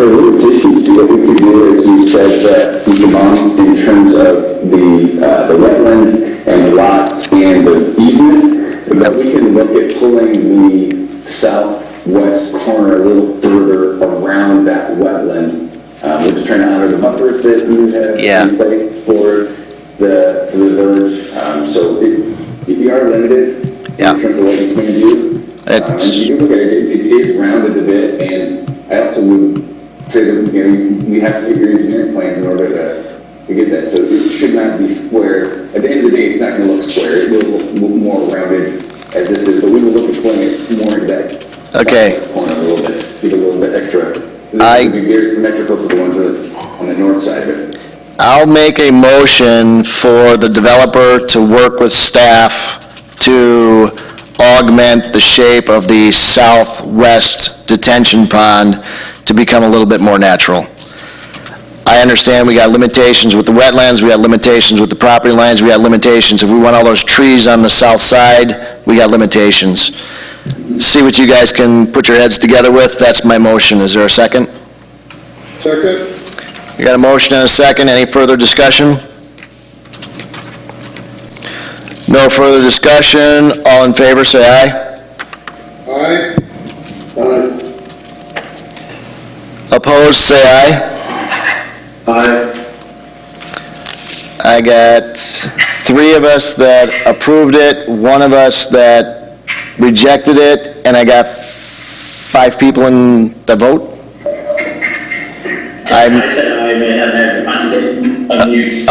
are limitations to what we could do, as you said, that we belong in terms of the wetland and the lots and the easement, but we can look at pulling the south west corner, a little further around that wetland. We're just trying to honor the buffers that we have in place for the village. So you are limited in terms of what you can do. And you look at it, it is rounded a bit, and I also would say that, you have to get your engineering plans in order to get that. So it should not be square. At the end of the day, it's not going to look square. It will look more rounded as this is, but we will look at pulling it more into that southwest corner a little bit, give it a little bit extra. This would be very symmetrical to the ones on the north side of it. I'll make a motion for the developer to work with staff to augment the shape of the southwest detention pond to become a little bit more natural. I understand we got limitations with the wetlands, we got limitations with the property lines, we got limitations. If we want all those trees on the south side, we got limitations. See what you guys can put your heads together with. That's my motion. Is there a second? Second. You got a motion and a second. Any further discussion? No further discussion. All in favor, say aye. Aye. Aye. Opposed, say aye. Aye. I got 3 of us that approved it, 1 of us that rejected it, and I got 5 people in the vote. I said I may have had unmute.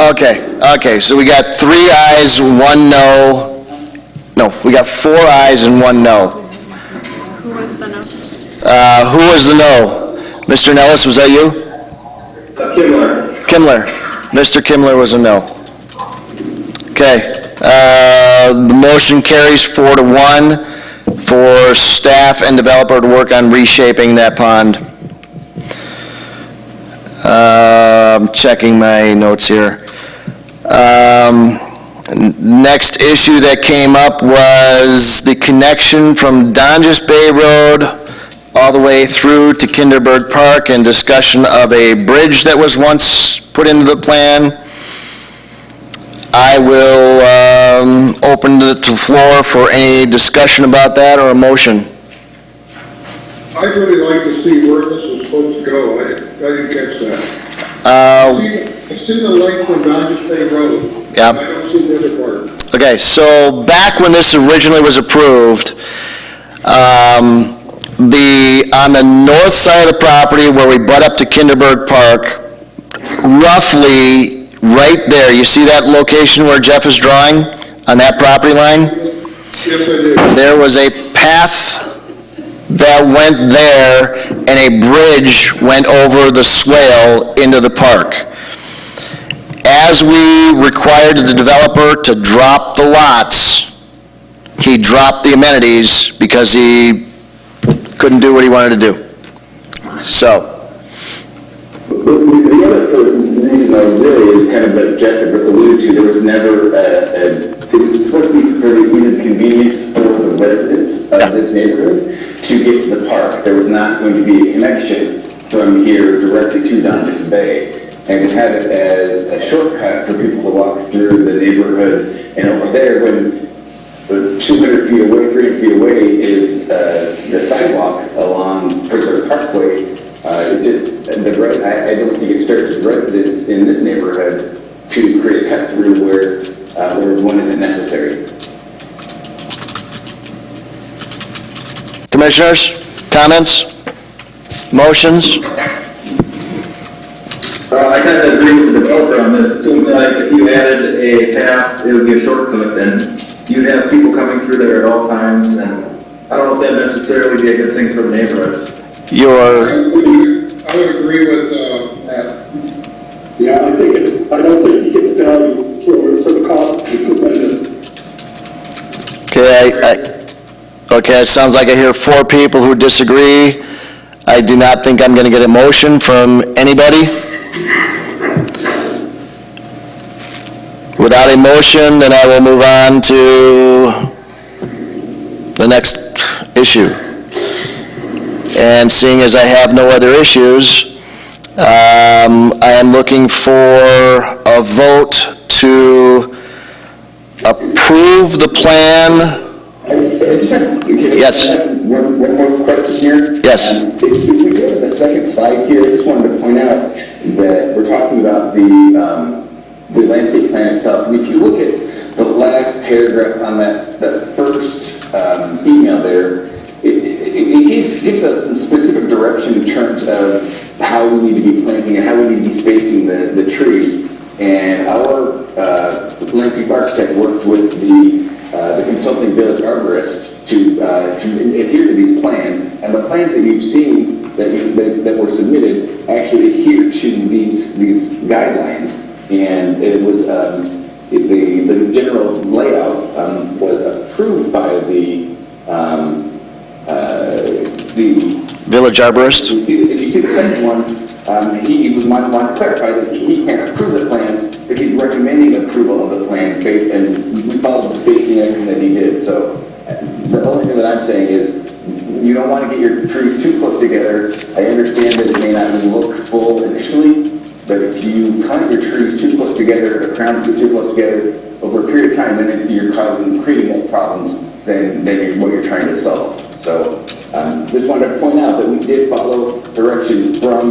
Okay, so we got 3 ayes, 1 no. No, we got 4 ayes and 1 no. Who was the no? Who was the no? Mr. Nellis, was that you? Kimler. Mr. Kimler was a no. Okay, the motion carries 4-1 for staff and developer to work on reshaping that pond. Checking my notes here. Next issue that came up was the connection from Donges Bay Road all the way through to Kinderberg Park and discussion of a bridge that was once put into the plan. I will open the floor for any discussion about that or a motion. I'd really like to see where this was supposed to go. I didn't catch that. I've seen the light from Donges Bay Road. Yeah. I don't see the other part. Okay, so back when this originally was approved, on the north side of the property where we butt up to Kinderberg Park, roughly right there, you see that location where Jeff is drawing on that property line? Yes, I do. There was a path that went there and a bridge went over the swale into the park. As we required the developer to drop the lots, he dropped the amenities because he couldn't do what he wanted to do. So. The other reason though really is kind of what Jeff had alluded to. There was never it was supposed to be for the ease of convenience for the residents of this neighborhood to get to the park. There was not going to be a connection from here directly to Donges Bay. And we had it as a shortcut for people to walk through the neighborhood. And over there, when 200 feet away, 300 feet away is the sidewalk along Preserve Parkway. It just, I don't think it's fair to the residents in this neighborhood to create a cut through where one isn't necessary. Commissioners, comments, motions? I kind of agree with the developer on this. It seems like if you added a path, it would be a shortcut, and you'd have people coming through there at all times, and I don't know if that'd necessarily be a good thing for the neighborhood. I would agree with that. Yeah, I don't think you get the value for the cost to put in. Okay, it sounds like I hear 4 people who disagree. I do not think I'm going to get a motion from anybody. Without a motion, then I will move on to the next issue. And seeing as I have no other issues, I am looking for a vote to approve the plan. I just have, Yes. one one more question here. Yes. If we go to the second slide here, I just wanted to point out that we're talking about the landscape plan itself. And if you look at the last paragraph on that first email there, it gives us some specific direction in terms of how we need to be planting and how we need to be spacing the trees. And our landscape architect worked with the consulting village arborist to adhere to these plans. And the plans that you've seen that were submitted actually adhere to these guidelines. And it was the general layout was approved by the village arborist. If you see the second one, he was wanting to clarify that he can't approve the plans, but he's recommending approval of the plans based, and we followed the spacing and everything that he did. So the only thing that I'm saying is you don't want to get your trees too close together. I understand that it may not look full initially, but if you plant your trees too close together, the crowns get too close together, over a period of time, then you're creating more problems than what you're trying to solve. So just wanted to point out that we did follow direction from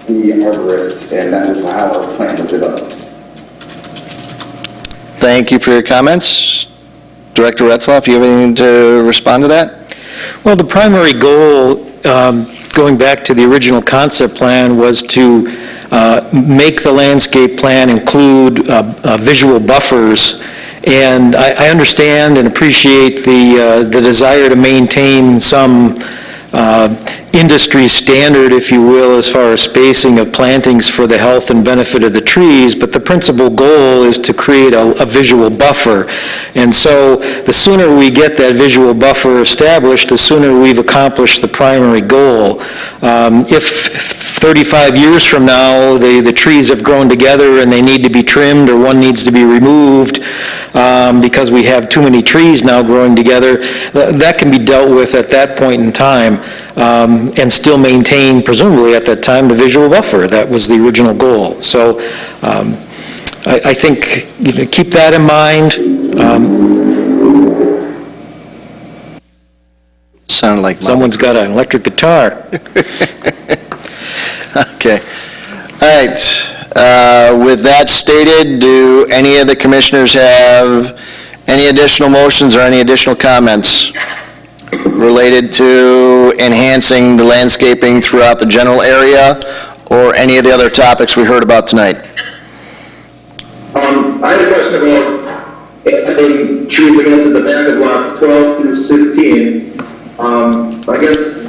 the arborist, and that was how our plan was developed. Thank you for your comments. Director Retzloff, you have anything to respond to that? Well, the primary goal, going back to the original concept plan, was to make the landscape plan include visual buffers. And I understand and appreciate the desire to maintain some industry standard, if you will, as far as spacing of plantings for the health and benefit of the trees, but the principal goal is to create a visual buffer. And so the sooner we get that visual buffer established, the sooner we've accomplished the primary goal. If 35 years from now, the trees have grown together and they need to be trimmed, or one needs to be removed because we have too many trees now growing together, that can be dealt with at that point in time and still maintain, presumably at that time, the visual buffer. That was the original goal. So I think keep that in mind. Sound like someone's got an electric guitar. Okay. All right. With that stated, do any of the commissioners have any additional motions or any additional comments related to enhancing the landscaping throughout the general area or any of the other topics we heard about tonight? I had a question about adding trees, I guess, at the back of lots 12 through 16. I guess,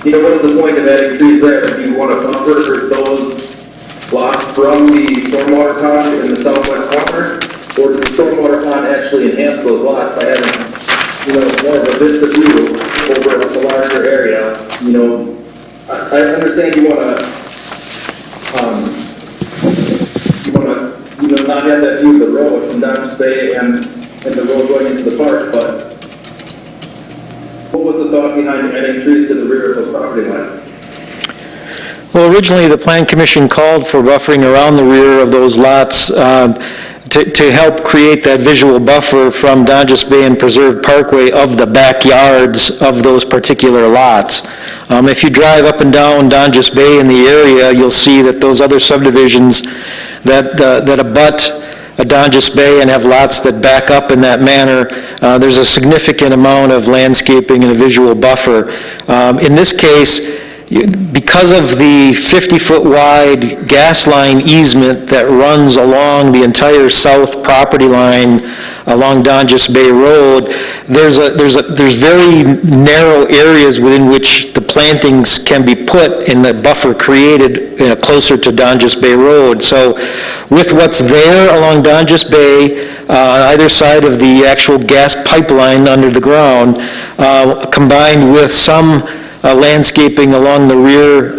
what is the point of adding trees there? Do you want to buffer those lots from the stormwater pond in the southwest corner? Or does the stormwater pond actually enhance those lots by having, more of a vista view over a larger area? I understand you want to, not have that view of the road from Dodge Bay and the road going into the park, but what was the thought behind adding trees to the rear of those property lines? Well, originally, the Plan Commission called for buffering around the rear of those lots to help create that visual buffer from Dodges Bay and Preserve Parkway of the backyards of those particular lots. If you drive up and down Dodges Bay in the area, you'll see that those other subdivisions that abut Dodges Bay and have lots that back up in that manner, there's a significant amount of landscaping and a visual buffer. In this case, because of the 50-foot wide gas line easement that runs along the entire south property line along Dodges Bay Road, there's very narrow areas within which the plantings can be put in the buffer created closer to Dodges Bay Road. So with what's there along Dodges Bay, on either side of the actual gas pipeline under the ground, combined with some landscaping along the rear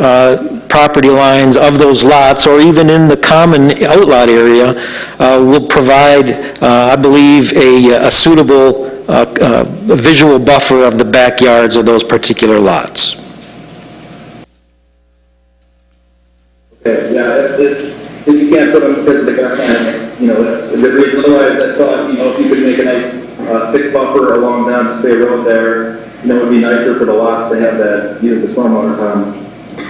property lines of those lots, or even in the common outlot area, will provide, I believe, a suitable visual buffer of the backyards of those particular lots. Okay, yeah, if you can't put them because of the gas line, that's a good reason. Otherwise, I thought, if you could make a nice thick buffer along Dodges Bay Road there, it'd be nicer for the lots to have that, the stormwater pond.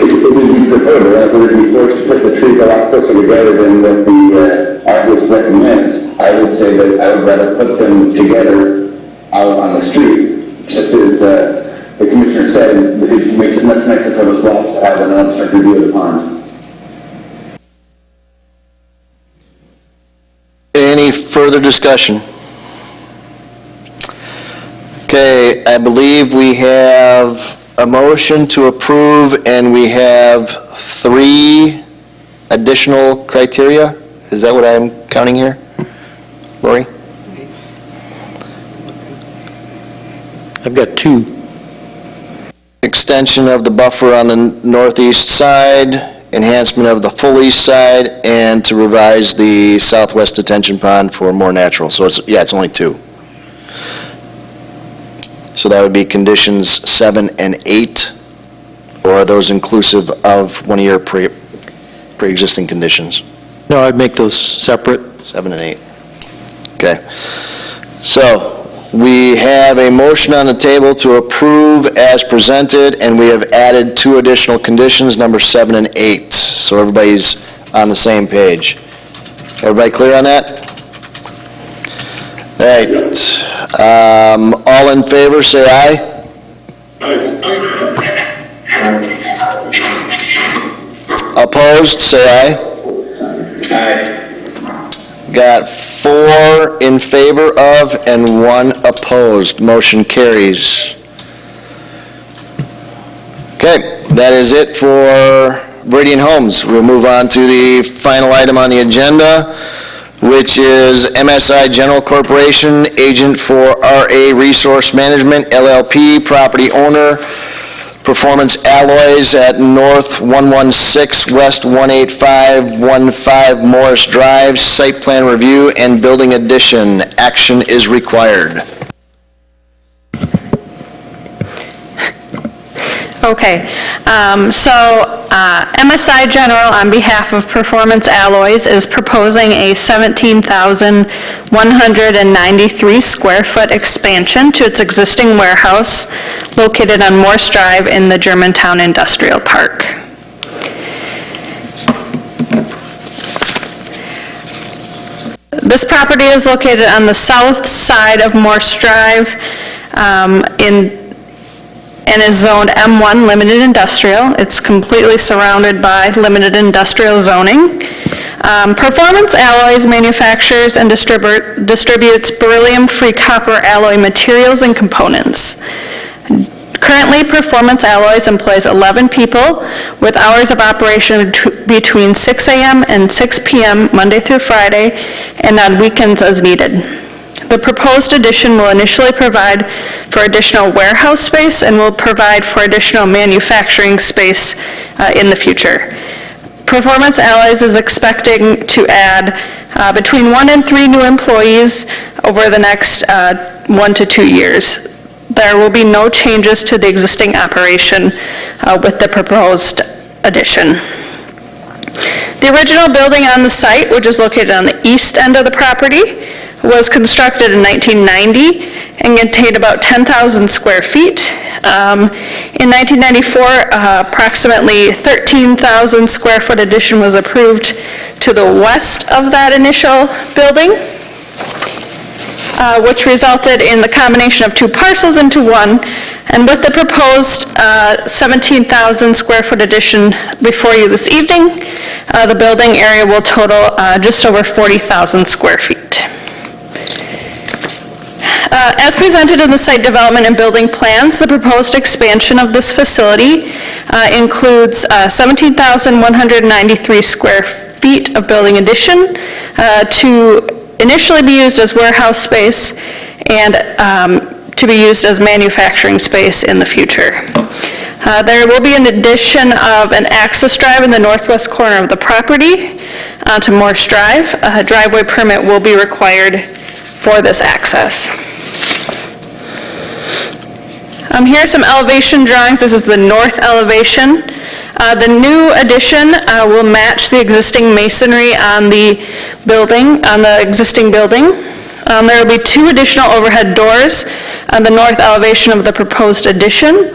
It would be preferable, as it would be forced to put the trees a lot closer together than what the arborist recommends. I would say that I would rather put them together out on the street. Just as the commissioner said, it makes it much nicer for those lots to have an unobstructed view of the pond. Any further discussion? Okay, I believe we have a motion to approve, and we have 3 additional criteria. Is that what I'm counting here? Lori? I've got 2. Extension of the buffer on the northeast side, enhancement of the full east side, and to revise the southwest detention pond for more natural. So it's only 2. So that would be conditions 7 and 8, or are those inclusive of one of your pre-existing conditions? No, I'd make those separate. 7 and 8. Okay. So we have a motion on the table to approve as presented, and we have added 2 additional conditions, number 7 and 8. So everybody's on the same page. Everybody clear on that? All right. All in favor, say aye. Opposed, say aye. Aye. Got 4 in favor of and 1 opposed. Motion carries. Okay, that is it for Viridian Homes. We'll move on to the final item on the agenda, which is MSI General Corporation, agent for RA Resource Management, LLP, property owner, Performance Alloys at North 116 West 18515 Morris Drive, site plan review and building addition. Action is required. Okay, MSI General, on behalf of Performance Alloys, is proposing a 17,193 square foot expansion to its existing warehouse located on Morse Drive in the Germantown Industrial Park. This property is located on the south side of Morse Drive and is zoned M1 Limited Industrial. It's completely surrounded by limited industrial zoning. Performance Alloys manufactures and distributes beryllium-free copper alloy materials and components. Currently, Performance Alloys employs 11 people with hours of operation between 6 a.m. and 6 p.m. Monday through Friday, and on weekends as needed. The proposed addition will initially provide for additional warehouse space and will provide for additional manufacturing space in the future. Performance Alloys is expecting to add between 1 and 3 new employees over the next 1 to 2 years. There will be no changes to the existing operation with the proposed addition. The original building on the site, which is located on the east end of the property, was constructed in 1990 and contained about 10,000 square feet. In 1994, approximately 13,000 square foot addition was approved to the west of that initial building, which resulted in the combination of 2 parcels into one. And with the proposed 17,000 square foot addition before you this evening, the building area will total just over 40,000 square feet. As presented in the site development and building plans, the proposed expansion of this facility includes 17,193 square feet of building addition to initially be used as warehouse space and to be used as manufacturing space in the future. There will be an addition of an access drive in the northwest corner of the property onto Morse Drive. A driveway permit will be required for this access. Here are some elevation drawings. This is the north elevation. The new addition will match the existing masonry on the building, on the existing building. There will be 2 additional overhead doors on the north elevation of the proposed addition,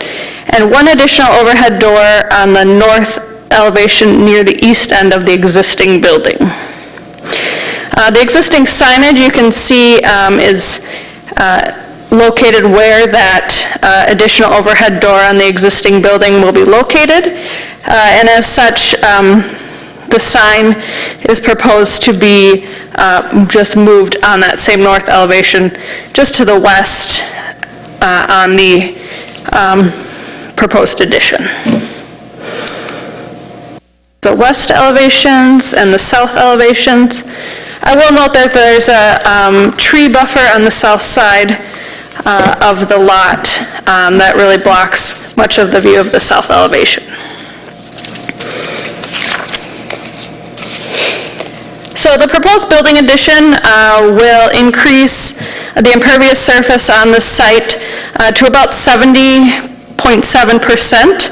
and 1 additional overhead door on the north elevation near the east end of the existing building. The existing signage you can see is located where that additional overhead door on the existing building will be located, and as such, the sign is proposed to be just moved on that same north elevation, just to the west on the proposed addition. The west elevations and the south elevations. I will note that there's a tree buffer on the south side of the lot that really blocks much of the view of the south elevation. So the proposed building addition will increase the impervious surface on the site to about 70.7%,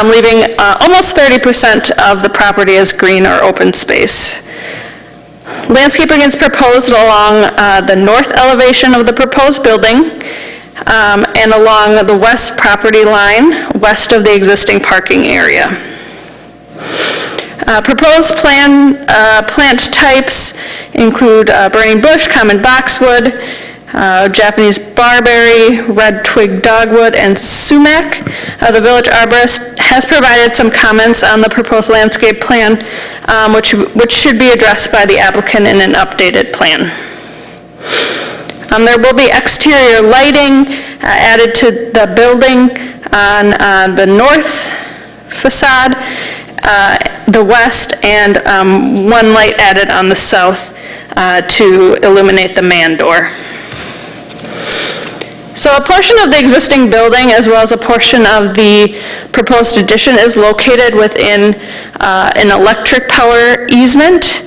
leaving almost 30% of the property as green or open space. Landscaping is proposed along the north elevation of the proposed building and along the west property line, west of the existing parking area. Proposed plant types include burning bush, common boxwood, Japanese barberry, red twig dogwood, and sumac. The village arborist has provided some comments on the proposed landscape plan, which should be addressed by the applicant in an updated plan. There will be exterior lighting added to the building on the north facade, the west, and 1 light added on the south to illuminate the man door. So a portion of the existing building, as well as a portion of the proposed addition, is located within an electric power easement.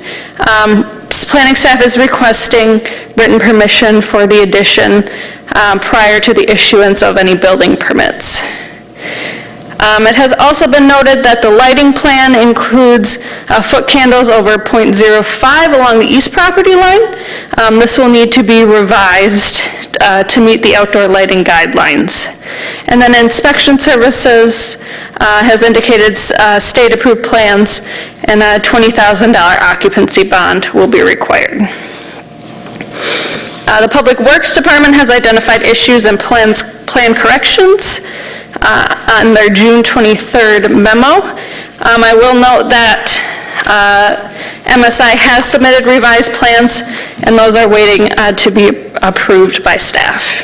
Planning staff is requesting written permission for the addition prior to the issuance of any building permits. It has also been noted that the lighting plan includes foot candles over 0.05 along the east property line. This will need to be revised to meet the outdoor lighting guidelines. And then inspection services has indicated state-approved plans, and a $20,000 occupancy bond will be required. The Public Works Department has identified issues and plan corrections on their June 23rd memo. I will note that MSI has submitted revised plans, and those are waiting to be approved by staff.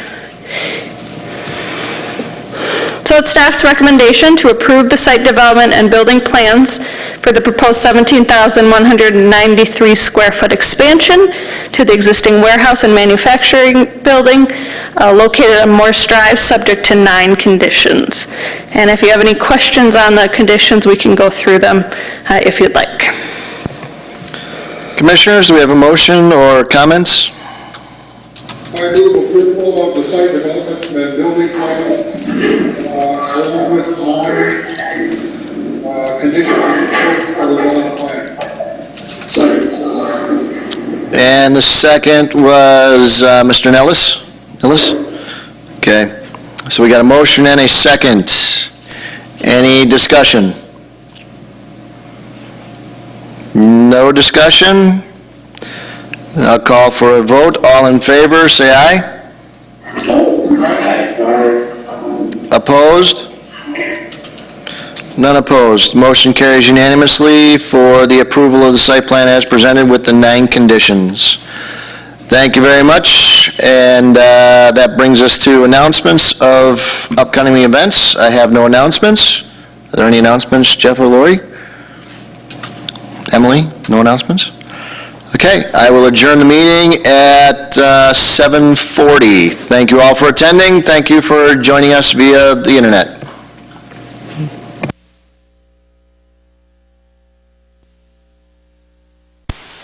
So it's staff's recommendation to approve the site development and building plans for the proposed 17,193 square foot expansion to the existing warehouse and manufacturing building located on Morse Drive, subject to 9 conditions. And if you have any questions on the conditions, we can go through them if you'd like. Commissioners, do we have a motion or comments? I move approval of the site development and building plan, along with my conditions for the development plan. And the second was Mr. Nellis? Okay. So we got a motion and a second. Any discussion? No discussion? I'll call for a vote. All in favor, say aye. Opposed? None opposed. Motion carries unanimously for the approval of the site plan as presented with the 9 conditions. Thank you very much. And that brings us to announcements of upcoming events. I have no announcements. Are there any announcements, Jeff or Lori? Emily, no announcements? Okay, I will adjourn the meeting at 7:40. Thank you all for attending. Thank you for joining us via the internet.